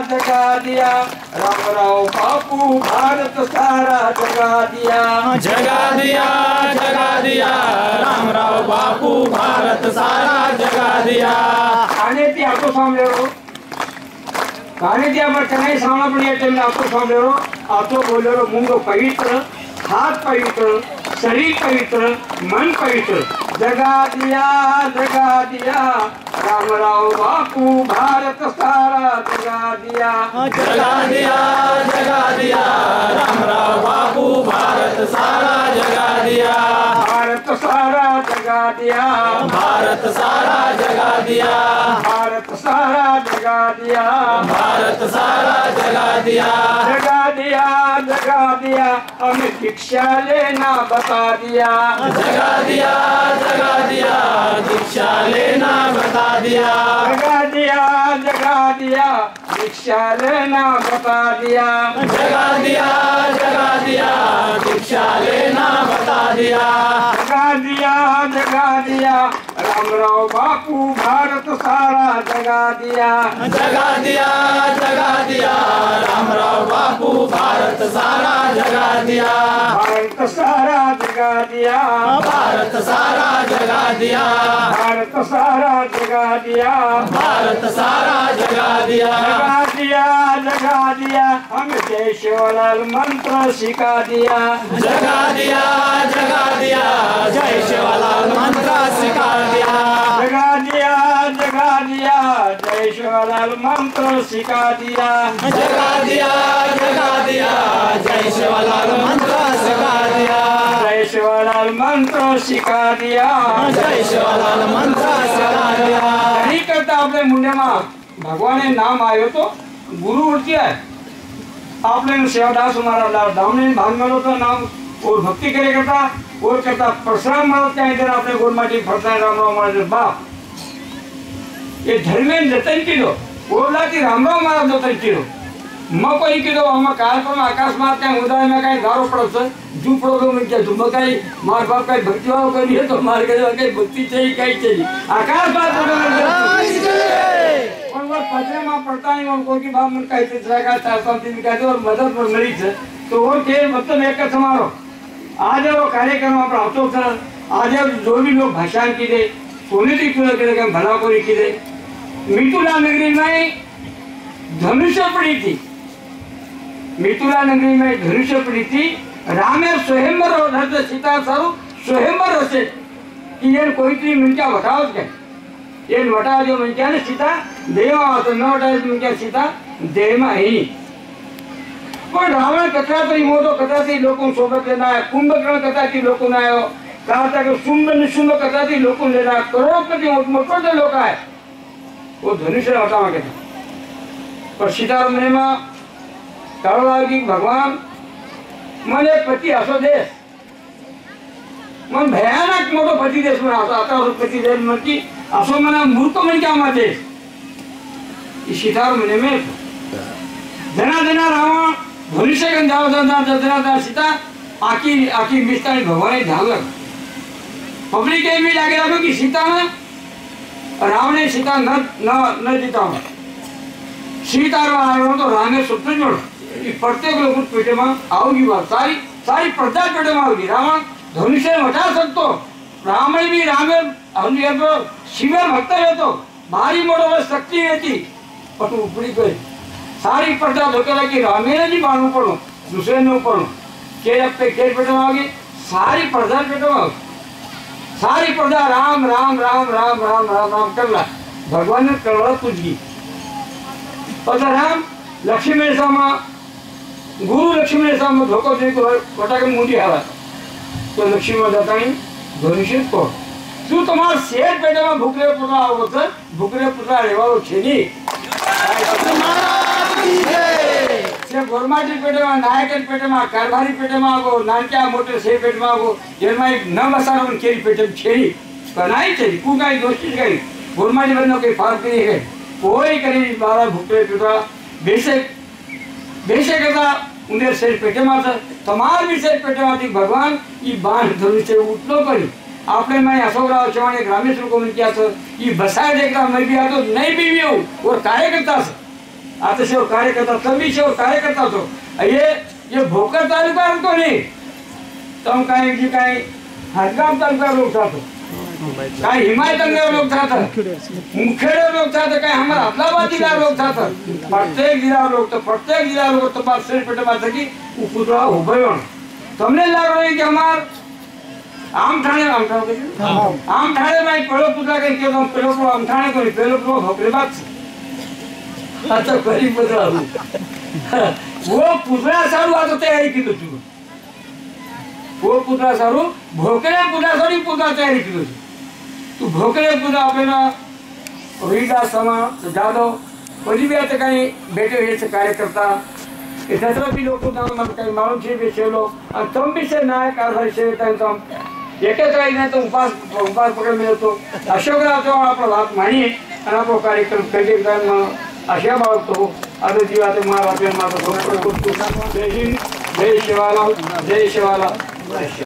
जगा दिया रामराव बापू भारत सारा जगा दिया रामराव बापू भारत सारा जगा दिया। खाने थी आपको सामने रो खाने थी आप कहीं सामना पड़ी है टाइम आपको सामने रो आप तो बोले रो मुंह पवित्र हाथ पवित्र शरीर पवित्र मन पवित्र जगा दिया रामराव बापू भारत सारा जगा दिया रामराव बापू भारत सारा जगा दिया। भारत सारा जगा दिया भारत सारा जगा दिया। भारत सारा जगा दिया भारत सारा जगा दिया। जगा दिया हमें शिक्षा लेना बता दिया जगा दिया दीक्षा लेना बता दिया। जगा दिया शिक्षा लेना बता दिया जगा दिया दीक्षा लेना बता दिया। जगा दिया रामराव बापू भारत सारा जगा दिया रामराव बापू भारत सारा जगा दिया। भारत सारा जगा दिया भारत सारा जगा दिया। भारत सारा जगा दिया भारत सारा जगा दिया। जगा दिया हमें जय शिवलाल मंत्र सिखा दिया जगा दिया जय शिवलाल मंत्र सिखा दिया। जगा दिया जय शिवलाल मंत्र सिखा दिया जगा दिया जय शिवलाल मंत्र सिखा दिया। जय शिवलाल मंत्र सिखा दिया जय शिवलाल मंत्र सिखा दिया। नहीं करता अपने मुंडे में भगवान ने नाम आयो तो गुरु उठती है आपने सेवादास हमारा दामने भाग में तो नाम और भक्ति करे करता और करता परशुराम महाराज क्या इधर आपने गोरमाटी फरता है रामराव महाराज बाप ये धर्मेंद्र जतन किलो बोला कि रामराव महाराज जतन किलो मकोई किलो हम कार्यक्रम आकाश मार्ग का उदय में कहीं गारो पड़ो सर जू पड़ो तो मैं क्या तुम कहीं मार बाप का भक्ति वाला कोई नहीं है तो मार के कहीं भक्ति चाहिए कहीं चाहिए आकाश मार्ग और वो पत्रे में पड़ता है उनको की बात मन कहीं तीसरा का चाहता दिन कहते और मदद पर मरीज है तो वो के मतलब एक का समारोह आज वो कार्यक्रम पर हफ्तों सर आज जो भी लोग भाषण की दे सोने की पूरा करेगा भला को लिखी दे मिथुला नगरी में धनुष पड़ी थी मिथुला नगरी में धनुष पड़ी थी रामे स्वयंवर और सीता सारू स्वयंवर से कि ये कोई थी मिनक्या बताओ क्या ये वटा जो मिनक्या ने सीता देव आवत न वटा मिनक्या सीता देव में ही पर रावण कतरा तो मोटो कतरा थी लोगों सोबत लेना है कुंभकर्ण कतरा थी लोगों ने आयो कहा था कि शुंभ निशुंभ कतरा थी लोगों लेना करोड़पति मोटो जो लोग आए वो धनुष हटावा के पर सीताराम ने मां की भगवान मन एक पति असो देश मन भयानक मोटो पति देश में आता पति देश मन की असो मना मूर्ख मन क्या मा देश सीताराम ने में जना रावण धनुष जाओ सीता आकी मिस्तानी भगवान ध्यान रख पब्लिक ये भी लागे रखो कि सीता ने रावण ने सीता न जीता सीता तो राम ने सुप्त जोड़ प्रत्येक लोग पेटे में आओगी बात सारी प्रजा पेटे में आओगी रावण धनुष हटा सकते रावण भी राम शिव भक्त रहते भारी मोटो शक्ति रहती पर तू उपड़ी गई सारी प्रजा धोखेला की रामे ने जी मानू पड़ो दूसरे ने ऊपर के पेटे में आओगी सारी प्रजा पेटे में सारी प्रजा राम राम राम राम राम राम राम कर ला भगवान ने करवा तुझी राम लक्ष्मी सामा गुरु लक्ष्मी सामा धोखो दे तो वटा के मुंडी हारा तो लक्ष्मी में जाता नहीं धनुषित को तू तुम्हारा शेर पेटे में भूखरे पुत्रा आओ सर भूखरे पुत्रा रेवा वो छेनी से गोरमाटी पेटे में नायकन पेटे में कारभारी पेटे में आगो नानक्या मोटे से पेट में आगो जेमा एक न बसारो केरी पेटे में छेनी कनाई छेनी कु काई दोस्ती करी गोरमाटी बनो के फार करी है कोई करी बारा भूखरे पुत्रा बेशक करता उन्हें शेर पेटे में था तमार भी शेर पेटे में थी भगवान ये बाण धनुष से उठलो पड़ी आपने मैं अशोकराव चौहान एक रामेश्वर को किया तो ये बसाए देखा मैं भी आ तो नहीं भी हूँ और कार्य करता आता शेव कार्यकर्ता तभी शेव कार्यकर्ता तो ये भोकर तालुका तो नहीं तम कहीं जी कहीं हजगाम तालुका लोग था तो कहीं हिमायत लोग था मुखेड़े लोग था कहीं हमारा आदिलाबाद जिला लोग था प्रत्येक जिला लोग तो बात सिर पेटे बात की पुतला उभयोन तुमने लाग रही कि हमार आम ठाणे में पहलो पुतला कहीं के पहलो को आम ठाणे को पहलो को भोकरे बात आता करी पुतला वो पुतला सारू आता तयारी की तुझी वो पुतला सारू भोकरे पुतला सारी पुतला तयारी की तुझी तू भोकरे पुतला आपल्याला रोहिदा समा जाधव कोणी बी आता काही बेटे हेच कार्यकर्ता इतर भी लोग काही मालूम छे बे छे लोग और तुम भी से नायक आधार छे तुम एकच काही नाही तो उपास पकड मिळतो अशोकराव आपला हात मानिये आणि आपला कार्यक्रम कधी अशा बाळगतो आता जीवात मला वाटेल माझा जय हिंद जय शिवाला जय शिवाला